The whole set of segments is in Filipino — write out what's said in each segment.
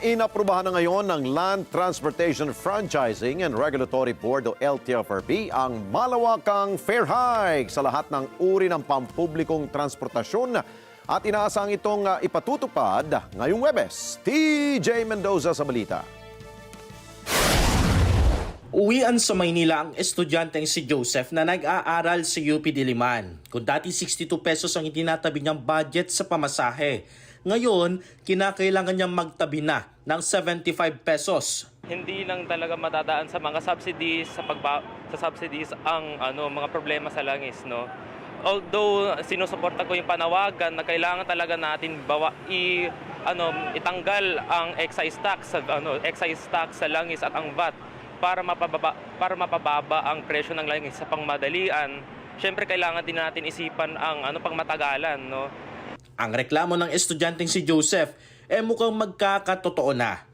Inaprubahan na ngayon ng Land Transportation Franchising and Regulatory Board o LTFRB ang malawakang fare hike sa lahat ng uri ng pampublikong transportasyon at inaasang itong ipatutupad ngayong Huwebes. TJ Mendoza sa balita. Uwian sa Maynila ang estudyanteng si Joseph na nag-aaral sa UP Diliman. Kung dati 62 pesos ang itinatabi niyang budget sa pamasahe, ngayon kinakailangan niyang magtabi na ng 75 pesos. Hindi lang talaga matadaan sa mga subsidies, sa subsidies ang mga problema sa langis, no. Although sinusuporta ko yung panawagan na kailangan talaga natin itanggal ang excise tax sa langis at ang VAT para mapababa ang presyo ng langis sa pangmadalian. Siyempre kailangan din natin isipan ang pangmatagalan, no. Ang reklamo ng estudyanteng si Joseph mukhang magkakatotoo na.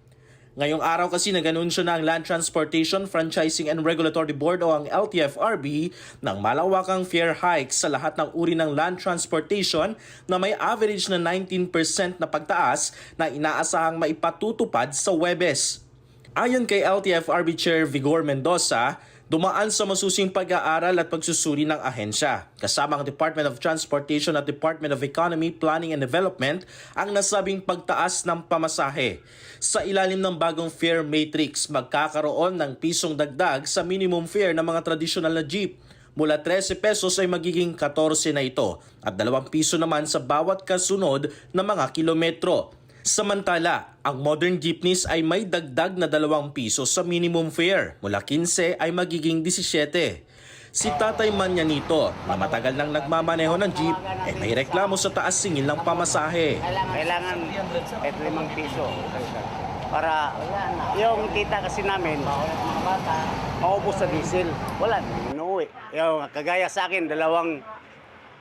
Ngayong araw kasi nag-anunsyo na ang Land Transportation Franchising and Regulatory Board o ang LTFRB ng malawakang fare hike sa lahat ng uri ng land transportation na may average na 19% na pagtaas na inaasahang maipatutupad sa Huwebes. Ayon kay LTFRB Chair Vigor Mendoza, dumaan sa masusing pag-aaral at pagsusuri ng ahensya. Kasama ang Department of Transportation at Department of Economy, Planning and Development ang nasabing pagtaas ng pamasahe. Sa ilalim ng bagong fare matrix, magkakaroon ng pisong dagdag sa minimum fare ng mga tradisyonal na jeep. Mula 13 pesos ay magiging 14 na ito at 2 piso naman sa bawat kasunod na mga kilometro. Samantala, ang modern jeepneys ay may dagdag na 2 piso sa minimum fare. Mula 15 ay magiging 17. Si Tatay Manyanito, na matagal nang nagmamaneho ng jeep, may reklamo sa taas singil ng pamasahe. Kailangan kahit 5 piso. Para yung kita kasi namin, maubos sa diesel. Wala, inuwi. Yung kagaya sa akin, 2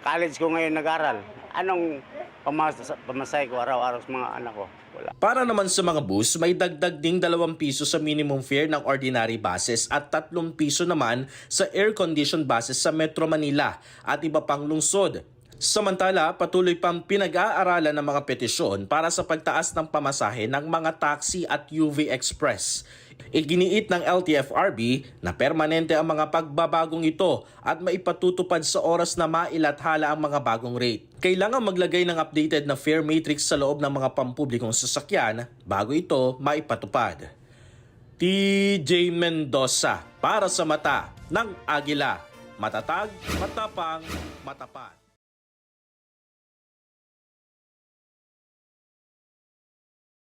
college ko ngayon nag-aral. Anong pamasahe ko araw-araw sa mga anak ko? Wala. Para naman sa mga bus, may dagdag ding 2 piso sa minimum fare ng ordinary buses at 3 piso naman sa air-conditioned buses sa Metro Manila at iba pang lungsod. Samantala, patuloy pang pinag-aaralan ng mga petisyon para sa pagtaas ng pamasahe ng mga taxi at UV Express. Iginiit ng LTFRB na permanente ang mga pagbabagong ito at maipatutupad sa oras na mailathala ang mga bagong rate. Kailangan maglagay ng updated na fare matrix sa loob ng mga pampublikong sasakyan bago ito maipatupad. TJ Mendoza para sa Mata ng Agila. Matatag, matapang, matapat.